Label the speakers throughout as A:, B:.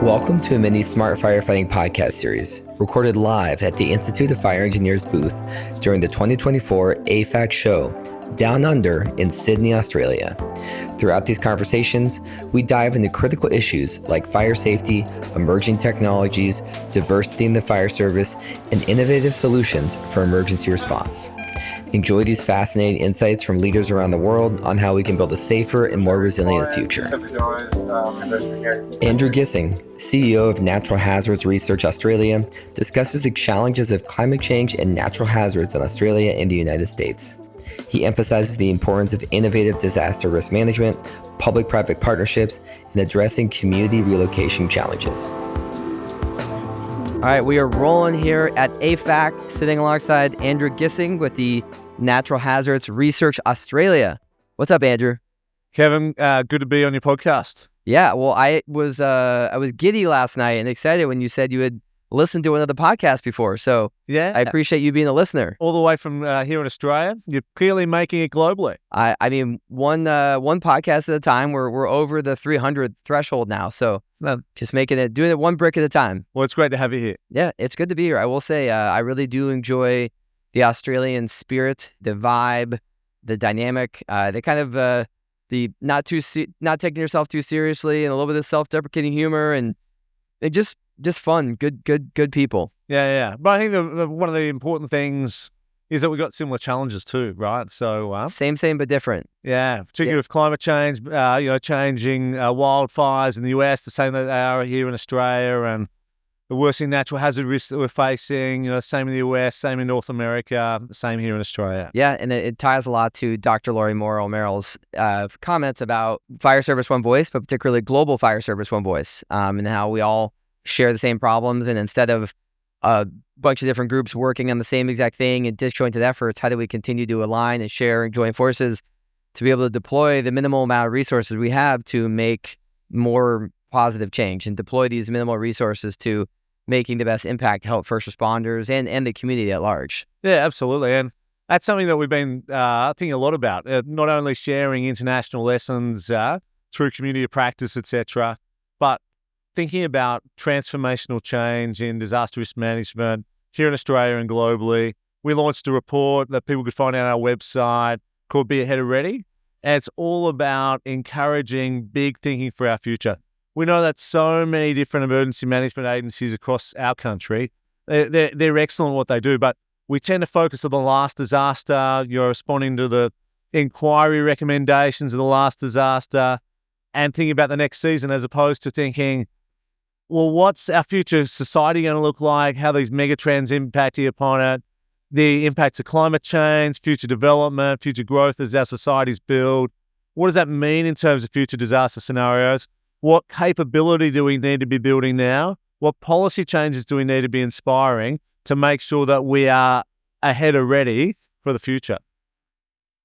A: Welcome to a mini Smart Firefighting podcast series, recorded live at the Institute of Fire Engineers booth during the 2024 AFAC show, Down Under in Sydney, Australia. Throughout these conversations, we dive into critical issues like fire safety, emerging technologies, diversity in the fire service, and innovative solutions for emergency response. Enjoy these fascinating insights from leaders around the world on how we can build a safer and more resilient future. Andrew Gissing, CEO of Natural Hazards Research Australia, discusses the challenges of climate change and natural hazards in Australia and the United States. He emphasizes the importance of innovative disaster risk management, public-private partnerships, and addressing community relocation challenges. All right, we are rolling here at AFAC, sitting alongside Andrew Gissing with the Natural Hazards Research Australia. What's up, Andrew?
B: Kevin, good to be on your podcast.
A: Yeah, well, I was giddy last night and excited when you said you had listened to another podcast before. So
B: yeah,
A: I appreciate you being a listener.
B: All the way from here in Australia. You're clearly making it globally.
A: I mean, one podcast at a time. We're over the 300 threshold now. So just doing it one brick at a time.
B: Well, it's great to have you here.
A: Yeah, it's good to be here. I will say, I really do enjoy the Australian spirit, the vibe, the dynamic, the kind of the not taking yourself too seriously, and a little bit of self-deprecating humor, and it just fun, good people.
B: Yeah. But I think one of the important things is that we've got similar challenges too, right? So
A: same but different.
B: Yeah, particularly with climate change, changing wildfires in the US, the same that they are here in Australia, and the worsening natural hazard risks that we're facing, same in the US, same in North America, same here in Australia.
A: Yeah, and it ties a lot to Dr. Laurie Morrell-Merrill's comments about Fire Service One Voice, but particularly Global Fire Service One Voice, and how we all share the same problems, and instead of a bunch of different groups working on the same exact thing and disjointed efforts, how do we continue to align and share and join forces to be able to deploy the minimal amount of resources we have to make more positive change, and deploy these minimal resources to making the best impact to help first responders and the community at large.
B: Yeah, absolutely. And that's something that we've been thinking a lot about, not only sharing international lessons through community of practice, etc., but thinking about transformational change in disaster risk management here in Australia and globally. We launched a report that people could find on our website called Be Ahead of Ready. And it's all about encouraging big thinking for our future. We know that so many different emergency management agencies across our country, they're excellent at what they do, but we tend to focus on the last disaster. You're responding to the inquiry recommendations of the last disaster and thinking about the next season, as opposed to thinking, well, what's our future society going to look like? How these megatrends impacting upon it? The impacts of climate change, future development, future growth as our societies build. What does that mean in terms of future disaster scenarios? What capability do we need to be building now? What policy changes do we need to be inspiring to make sure that we are ahead of ready for the future?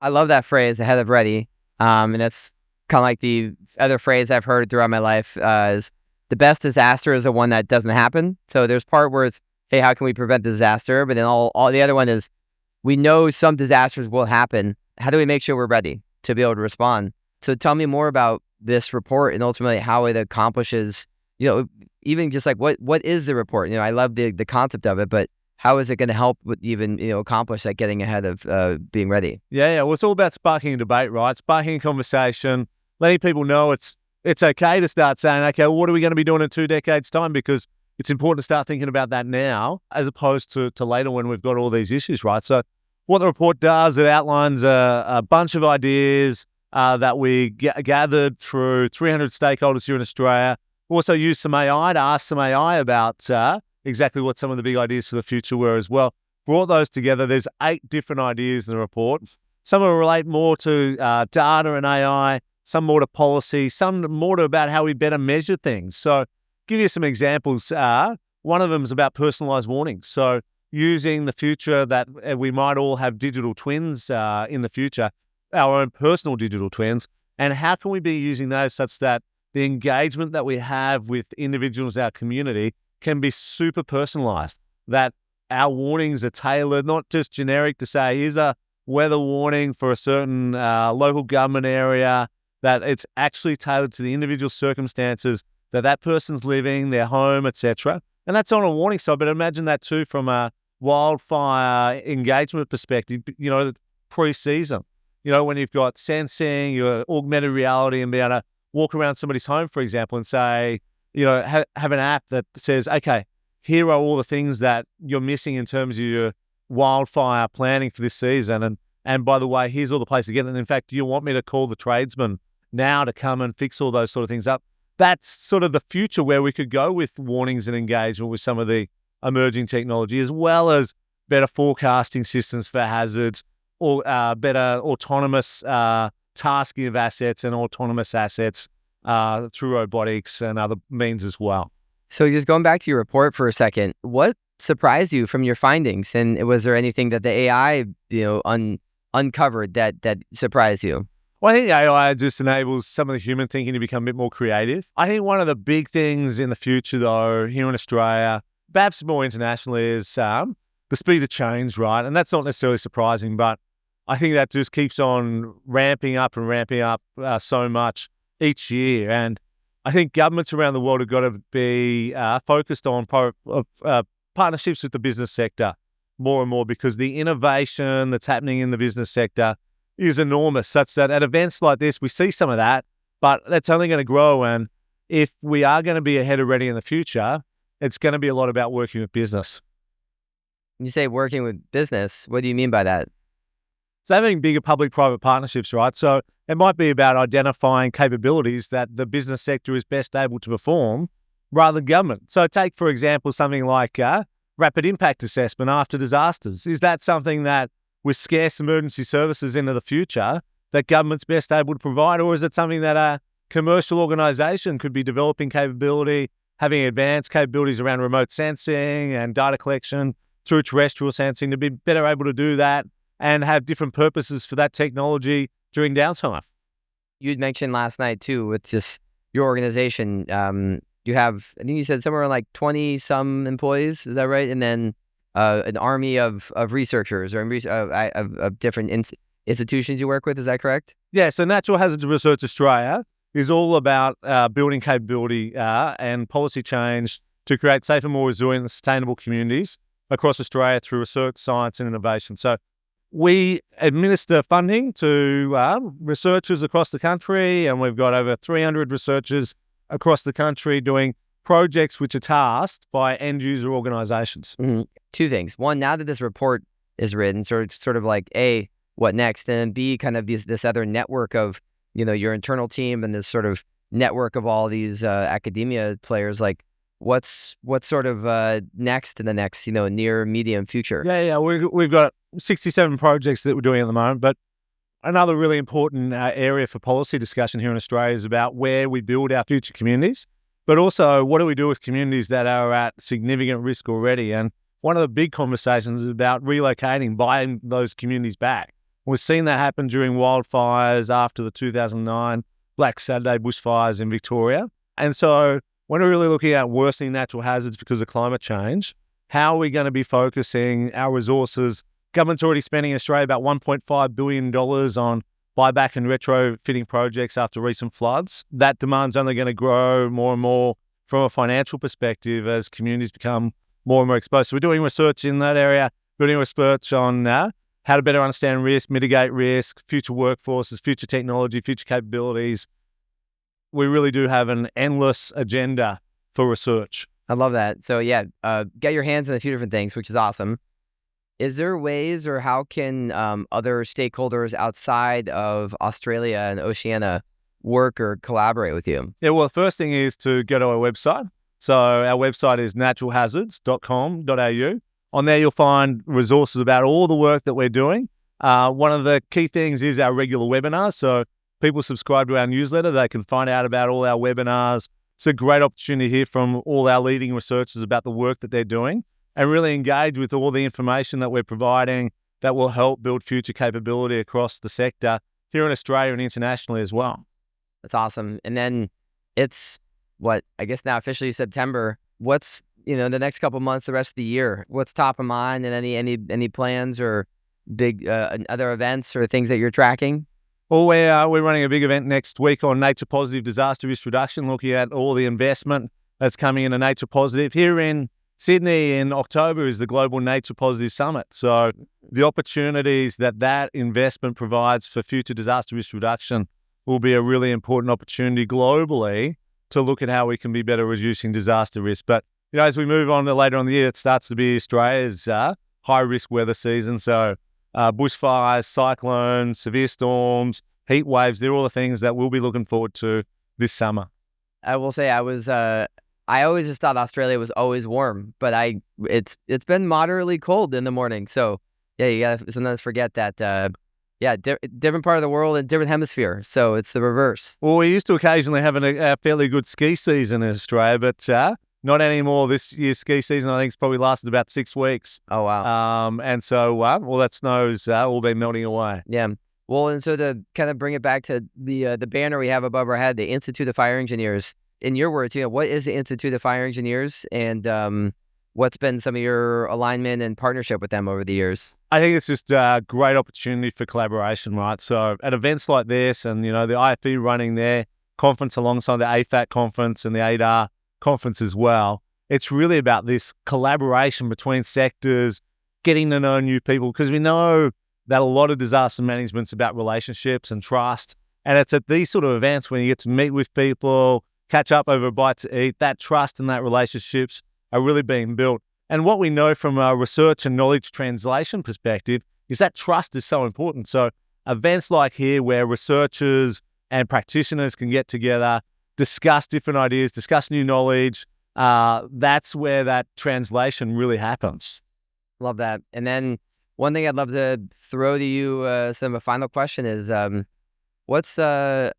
A: I love that phrase, ahead of ready. And that's kind of like the other phrase I've heard throughout my life is the best disaster is the one that doesn't happen. So there's part where it's, hey, how can we prevent disaster? But then all the other one is, we know some disasters will happen. How do we make sure we're ready to be able to respond? So tell me more about this report and ultimately how it accomplishes, even just like what is the report? I love the concept of it, but how is it going to help with even, accomplish that getting ahead of being ready?
B: Yeah. Well, it's all about sparking a debate, right? Sparking a conversation, letting people know it's okay to start saying, okay, well, what are we going to be doing in 2 decades' time? Because it's important to start thinking about that now, as opposed to later when we've got all these issues, right? So what the report does, it outlines a bunch of ideas that we gathered through 300 stakeholders here in Australia. We also used some AI to ask some AI about exactly what some of the big ideas for the future were as well. Brought those together. There's 8 different ideas in the report. Some will relate more to data and AI, some more to policy, some more to about how we better measure things. So give you some examples. One of them is about personalized warnings. So using the future that we might all have digital twins in the future, our own personal digital twins, and how can we be using those such that the engagement that we have with individuals in our community can be super personalized, that our warnings are tailored, not just generic to say, here's a weather warning for a certain local government area, that it's actually tailored to the individual circumstances that that person's living, their home, etc. And that's on a warning side, but imagine that too from a wildfire engagement perspective, pre-season. When you've got sensing, your augmented reality, and be able to walk around somebody's home, for example, and say, have an app that says, okay, here are all the things that you're missing in terms of your wildfire planning for this season. And by the way, here's all the places to get it. And in fact, do you want me to call the tradesman now to come and fix all those sort of things up? That's sort of the future where we could go with warnings and engagement with some of the emerging technology, as well as better forecasting systems for hazards, or better autonomous tasking of assets and autonomous assets through robotics and other means as well.
A: So just going back to your report for a second, what surprised you from your findings? And was there anything that the AI, uncovered that surprised you?
B: Well, I think AI just enables some of the human thinking to become a bit more creative. I think one of the big things in the future, though, here in Australia, perhaps more internationally, is the speed of change, right? And that's not necessarily surprising, but I think that just keeps on ramping up so much each year. And I think governments around the world have got to be focused on partnerships with the business sector more and more, because the innovation that's happening in the business sector is enormous, such that at events like this, we see some of that, but that's only going to grow. And if we are going to be ahead of ready in the future, it's going to be a lot about working with business.
A: You say working with business. What do you mean by that?
B: So having bigger public-private partnerships, right? So it might be about identifying capabilities that the business sector is best able to perform rather than government. So take, for example, something like rapid impact assessment after disasters. Is that something that, with scarce emergency services into the future, that government's best able to provide? Or is it something that a commercial organisation could be developing capability, having advanced capabilities around remote sensing and data collection through terrestrial sensing to be better able to do that and have different purposes for that technology during downtime?
A: You'd mentioned last night too, with just your organization, you have, I think you said somewhere like 20 some employees, is that right? And then an army of researchers or of different institutions you work with, is that correct?
B: Yeah, so Natural Hazards Research Australia is all about building capability and policy change to create safer, more resilient and sustainable communities across Australia through research, science and innovation. So we administer funding to researchers across the country, and we've got over 300 researchers across the country doing projects which are tasked by end user organizations.
A: Mm-hmm. Two things. One, now that this report is written, sort of like A, what next? And then B, kind of this other network of, your internal team and this sort of network of all these academia players, like what's sort of next in the next, near medium future?
B: Yeah. We've got 67 projects that we're doing at the moment, but another really important area for policy discussion here in Australia is about where we build our future communities, but also what do we do with communities that are at significant risk already? And one of the big conversations is about relocating, buying those communities back. We've seen that happen during wildfires after the 2009 Black Saturday bushfires in Victoria. And so when we're really looking at worsening natural hazards because of climate change, how are we going to be focusing our resources? Government's already spending in Australia about $1.5 billion on buyback and retrofitting projects after recent floods. That demand's only going to grow more and more from a financial perspective as communities become more and more exposed. So we're doing research in that area, doing research on how to better understand risk, mitigate risk, future workforces, future technology, future capabilities. We really do have an endless agenda for research.
A: I love that. So yeah, get your hands on a few different things, which is awesome. Is there ways, or how can other stakeholders outside of Australia and Oceania work or collaborate with you?
B: Yeah, well, the first thing is to go to our website. So our website is naturalhazards.com.au. On there, you'll find resources about all the work that we're doing. One of the key things is our regular webinars. So people subscribe to our newsletter, they can find out about all our webinars. It's a great opportunity to hear from all our leading researchers about the work that they're doing and really engage with all the information that we're providing that will help build future capability across the sector here in Australia and internationally as well.
A: That's awesome. And then it's what, I guess now officially September. What's, the next couple of months, the rest of the year, what's top of mind, and any plans or big other events or things that you're tracking?
B: Well, we're running a big event next week on nature positive disaster risk reduction, looking at all the investment that's coming into nature positive. Here in Sydney in October is the Global Nature Positive Summit. So the opportunities that investment provides for future disaster risk reduction will be a really important opportunity globally to look at how we can be better reducing disaster risk. But as we move on to later on in the year, it starts to be Australia's high risk weather season. So bushfires, cyclones, severe storms, heat waves, they're all the things that we'll be looking forward to this summer.
A: I will say I always just thought Australia was always warm, but it's been moderately cold in the morning. So yeah, you gotta sometimes forget that. Different part of the world and different hemisphere. So it's the reverse.
B: Well, we used to occasionally have a fairly good ski season in Australia, but not anymore. This year's ski season, I think, it's probably lasted about 6 weeks.
A: Oh, wow.
B: And so, well, that snow's all been melting away.
A: Yeah. Well, and so to kind of bring it back to the banner we have above our head, the Institute of Fire Engineers. In your words, what is the Institute of Fire Engineers, and what's been some of your alignment and partnership with them over the years?
B: I think it's just a great opportunity for collaboration, right? So at events like this, and the IFE running their conference alongside the AFAC conference and the ADAR conference as well, it's really about this collaboration between sectors, getting to know new people, because we know that a lot of disaster management's about relationships and trust. And it's at these sort of events when you get to meet with people, catch up over a bite to eat, that trust and that relationships are really being built. And what we know from a research and knowledge translation perspective is that trust is so important. So events like here where researchers and practitioners can get together, discuss different ideas, discuss new knowledge, that's where that translation really happens.
A: Love that. And then one thing I'd love to throw to you, a final question is, what's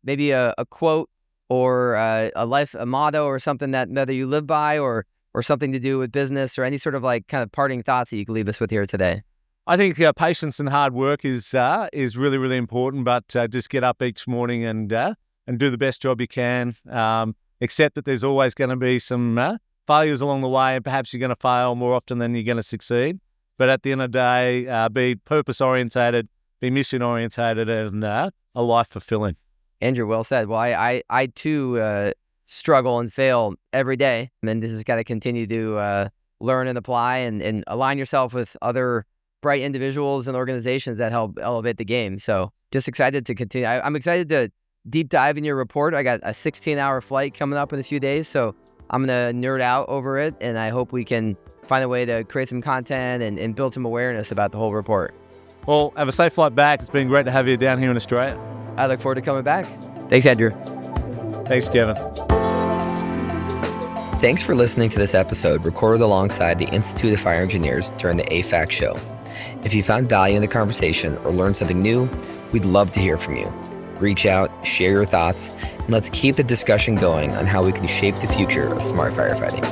A: maybe a quote or a motto or something that whether you live by or something to do with business or any sort of kind of parting thoughts that you could leave us with here today?
B: I think patience and hard work is really, really important, but just get up each morning and do the best job you can. Accept that there's always going to be some failures along the way, and perhaps you're going to fail more often than you're going to succeed. But at the end of the day, be purpose-orientated, be mission-orientated, and a life fulfilling.
A: Andrew, well said. Well, I too struggle and fail every day, and this has got to continue to learn and apply and align yourself with other bright individuals and organizations that help elevate the game. So just excited to continue. I'm excited to deep dive in your report. I got a 16-hour flight coming up in a few days, so I'm going to nerd out over it, and I hope we can find a way to create some content and build some awareness about the whole report.
B: Well, have a safe flight back. It's been great to have you down here in Australia.
A: I look forward to coming back. Thanks, Andrew.
B: Thanks, Kevin.
A: Thanks for listening to this episode recorded alongside the Institute of Fire Engineers during the AFAC show. If you found value in the conversation or learned something new, we'd love to hear from you. Reach out, share your thoughts, and let's keep the discussion going on how we can shape the future of smart firefighting.